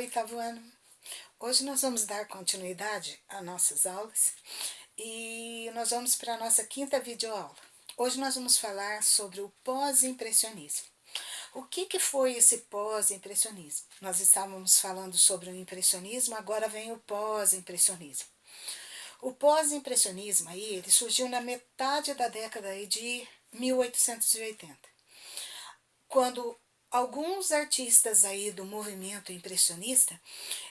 oitavo ano. Hoje nós vamos dar continuidade às nossas aulas e nós vamos para a nossa quinta videoaula. Hoje nós vamos falar sobre o pós-impressionismo. O que foi esse pós-impressionismo? Nós estávamos falando sobre o impressionismo, agora vem o pós-impressionismo. O pós-impressionismo aí, ele surgiu na metade da década aí de 1880, quando alguns artistas aí do movimento impressionista,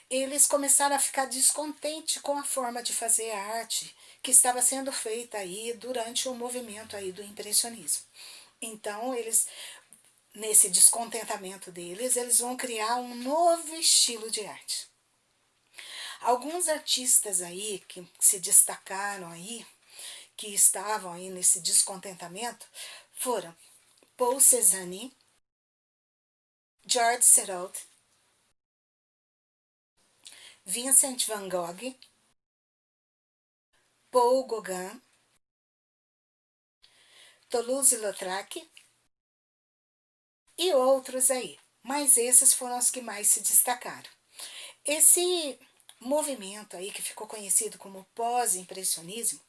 eles começaram a ficar descontentes com a forma de fazer a arte que estava sendo feita aí durante o movimento aí do impressionismo. Então, eles, nesse descontentamento deles, eles vão criar um novo estilo de arte. Alguns artistas aí que se destacaram aí, que estavam aí nesse descontentamento, foram Paul Cézanne, George Seurat, Vincent van Gogh, Paul Gauguin, Toulouse-Lautrec e outros aí. Mas esses foram os que mais se destacaram. Esse movimento aí, que ficou conhecido como pós-impressionismo,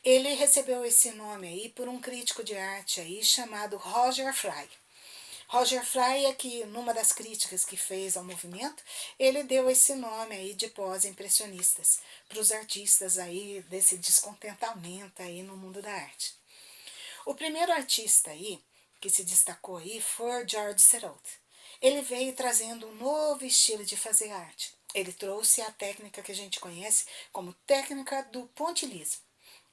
ele recebeu esse nome aí por um crítico de arte aí chamado Roger Fry. Roger Fry é que, numa das críticas que fez ao movimento, ele deu esse nome aí de pós-impressionistas para os artistas aí desse descontentamento aí no mundo da arte. O primeiro artista aí que se destacou aí foi George Seurat. Ele veio trazendo um novo estilo de fazer arte. Ele trouxe a técnica que a gente conhece como técnica do pontilhismo.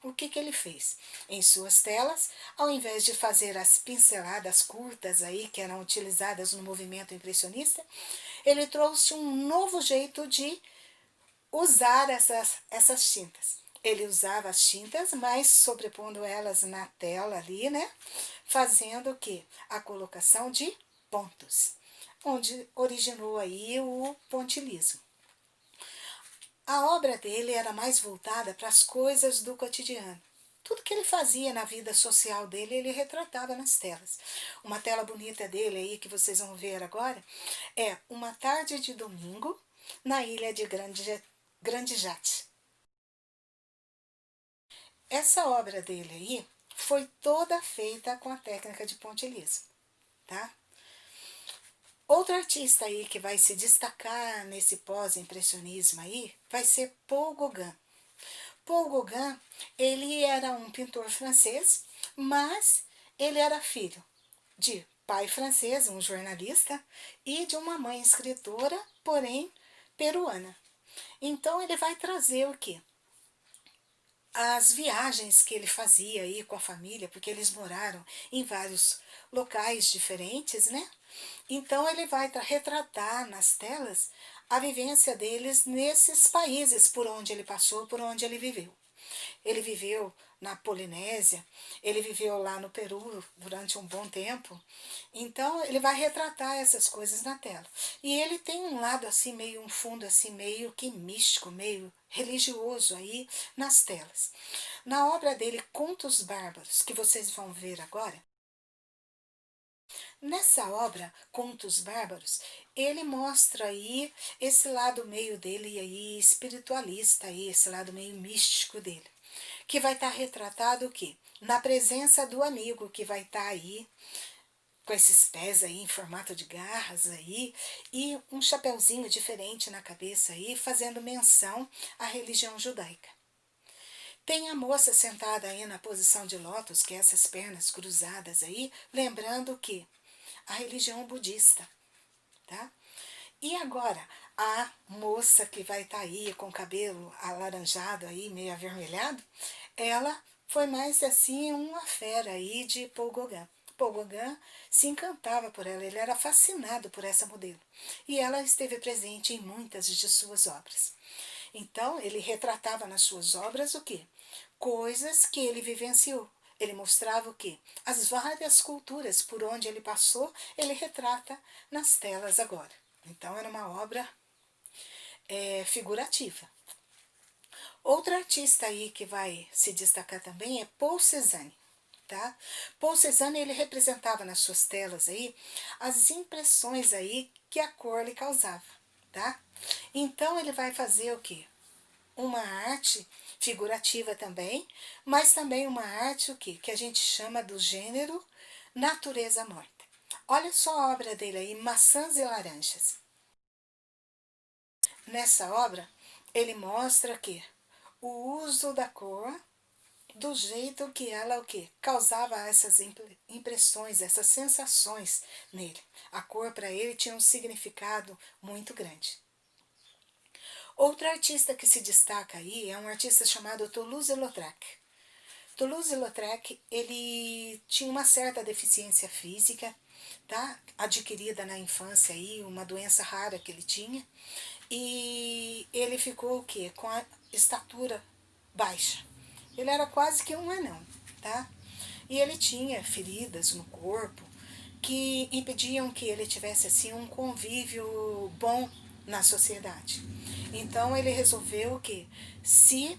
O que ele fez? Em suas telas, ao invés de fazer as pinceladas curtas aí que eram utilizadas no movimento impressionista, ele trouxe um novo jeito de usar essas tintas. Ele usava as tintas, mas sobrepondo elas na tela ali, né? Fazendo o quê? A colocação de pontos, onde originou aí o pontilhismo. A obra dele era mais voltada para as coisas do cotidiano. Tudo que ele fazia na vida social dele, ele retratava nas telas. Uma tela bonita dele aí, que vocês vão ver agora, é Uma Tarde de Domingo, na ilha de Grande Jatte. Essa obra dele aí foi toda feita com a técnica de pontilhismo, tá? Outro artista aí que vai se destacar nesse pós-impressionismo aí vai ser Paul Gauguin. Paul Gauguin, ele era um pintor francês, mas ele era filho de pai francês, um jornalista, e de uma mãe escritora, porém peruana. Então ele vai trazer o quê? As viagens que ele fazia aí com a família, porque eles moraram em vários locais diferentes, né? Então ele vai retratar nas telas a vivência deles nesses países por onde ele passou, por onde ele viveu. Ele viveu na Polinésia, ele viveu lá no Peru durante um bom tempo. Então ele vai retratar essas coisas na tela. E ele tem um lado assim meio um fundo assim meio que místico, meio religioso aí nas telas. Na obra dele Contos Bárbaros, que vocês vão ver agora, nessa obra, Contos Bárbaros, ele mostra aí esse lado meio dele aí espiritualista aí, esse lado meio místico dele, que vai estar retratado o quê? Na presença do amigo que vai estar aí com esses pés aí em formato de garras aí e um chapeuzinho diferente na cabeça aí, fazendo menção à religião judaica. Tem a moça sentada aí na posição de lótus, que é essas pernas cruzadas aí, lembrando que a religião budista, tá? E agora, a moça que vai estar aí com o cabelo alaranjado aí, meio avermelhado, ela foi mais assim uma fera aí de Paul Gauguin. Paul Gauguin se encantava por ela, ele era fascinado por essa modelo. E ela esteve presente em muitas de suas obras. Então, ele retratava nas suas obras o quê? Coisas que ele vivenciou. Ele mostrava o quê? As várias culturas por onde ele passou, ele retrata nas telas agora. Então, era uma obra figurativa. Outro artista aí que vai se destacar também é Paul Cézanne. Tá? Paul Cézanne, ele representava nas suas telas aí as impressões aí que a cor lhe causava. Tá? Então ele vai fazer o quê? Uma arte figurativa também, mas também uma arte o quê? Que a gente chama do gênero natureza morta. Olha só a obra dele aí, Maçãs e Laranjas. Nessa obra, ele mostra que o uso da cor do jeito que ela o quê? Causava essas impressões, essas sensações nele. A cor para ele tinha um significado muito grande. Outro artista que se destaca aí é um artista chamado Toulouse-Lautrec. Toulouse-Lautrec, ele tinha uma certa deficiência física, tá? Adquirida na infância aí, uma doença rara que ele tinha. E ele ficou o quê? Com a estatura baixa. Ele era quase que um anão, tá? E ele tinha feridas no corpo que impediam que ele tivesse assim um convívio bom na sociedade. Então ele resolveu o quê? Se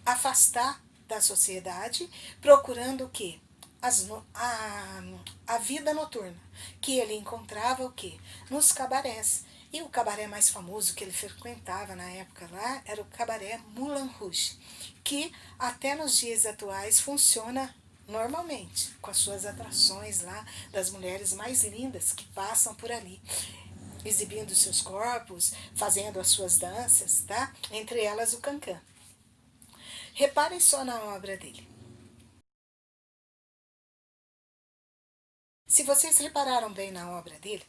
afastar da sociedade, procurando o quê? A vida noturna, que ele encontrava o quê? Nos cabarés. E o cabaré mais famoso que ele frequentava na época lá era o cabaré Moulin Rouge, que até nos dias atuais funciona normalmente, com as suas atrações lá das mulheres mais lindas que passam por ali, exibindo seus corpos, fazendo as suas danças, tá? Entre elas o cancan. Reparem só na obra dele. Se vocês repararam bem na obra dele,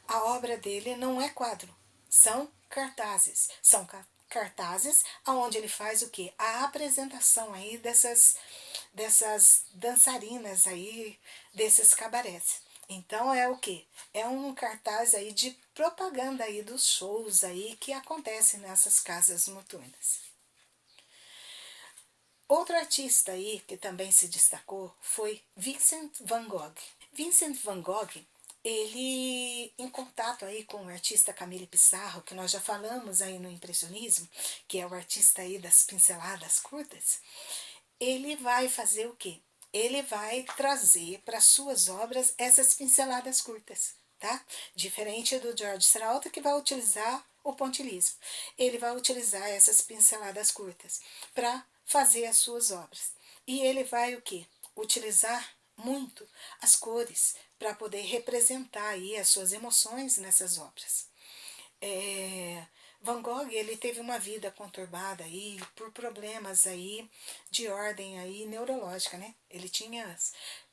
a obra dele não é quadro, são cartazes. São cartazes onde ele faz o quê? A apresentação aí dessas dançarinas aí, desses cabarés. Então é o quê? É um cartaz aí de propaganda aí dos shows aí que acontecem nessas casas noturnas. Outro artista aí que também se destacou foi Vincent van Gogh. Vincent van Gogh, ele, em contato aí com o artista Camille Pissarro, que nós já falamos aí no impressionismo, que é o artista aí das pinceladas curtas, ele vai fazer o quê? Ele vai trazer para suas obras essas pinceladas curtas, tá? Diferente do George Seurat, que vai utilizar o pontilhismo. Ele vai utilizar essas pinceladas curtas para fazer as suas obras. E ele vai o quê? Utilizar muito as cores para poder representar aí as suas emoções nessas obras. É, Van Gogh, ele teve uma vida conturbada aí por problemas aí de ordem aí neurológica, né? Ele tinha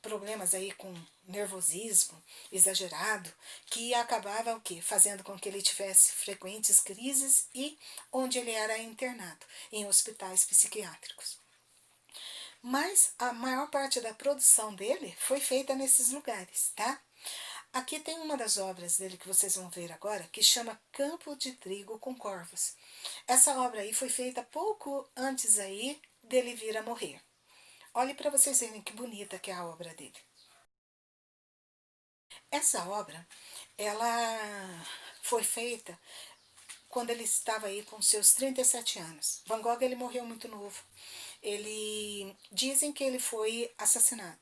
problemas aí com nervosismo exagerado, que acabava o quê? Fazendo com que ele tivesse frequentes crises e onde ele era internado em hospitais psiquiátricos. Mas a maior parte da produção dele foi feita nesses lugares, tá? Aqui tem uma das obras dele que vocês vão ver agora, que chama Campo de Trigo com Corvos. Essa obra aí foi feita pouco antes aí dele vir a morrer. Olhe para vocês verem que bonita que é a obra dele. Essa obra, ela foi feita quando ele estava aí com seus 37 anos. Van Gogh, ele morreu muito novo. Dizem que ele foi assassinado,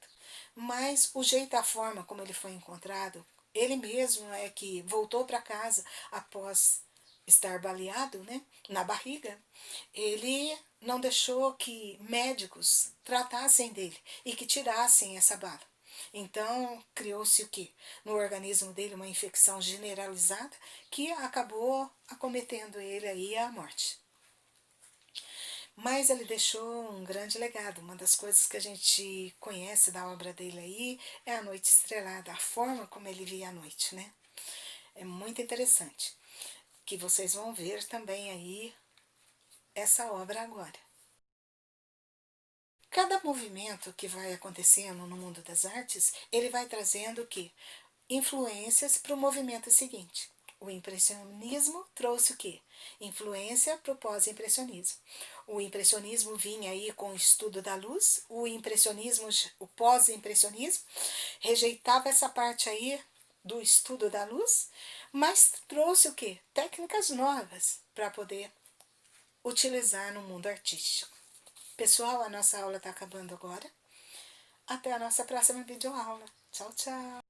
mas o jeito, a forma como ele foi encontrado, ele mesmo é que voltou para casa após estar baleado, né, na barriga. Ele não deixou que médicos tratassem dele e que tirassem essa bala. Então, criou-se o quê? No organismo dele uma infecção generalizada que acabou acometendo ele aí à morte. Mas ele deixou um grande legado. Uma das coisas que a gente conhece da obra dele aí é a Noite Estrelada, a forma como ele via a noite, né? É muito interessante, que vocês vão ver também aí essa obra agora. Cada movimento que vai acontecendo no mundo das artes, ele vai trazendo o quê? Influências para o movimento seguinte. O impressionismo trouxe o quê? Influência para o pós-impressionismo. O impressionismo vinha aí com o estudo da luz, o pós-impressionismo, rejeitava essa parte aí do estudo da luz, mas trouxe o quê? Técnicas novas para poder utilizar no mundo artístico. Pessoal, a nossa aula está acabando agora. Até a nossa próxima videoaula. Tchau, tchau!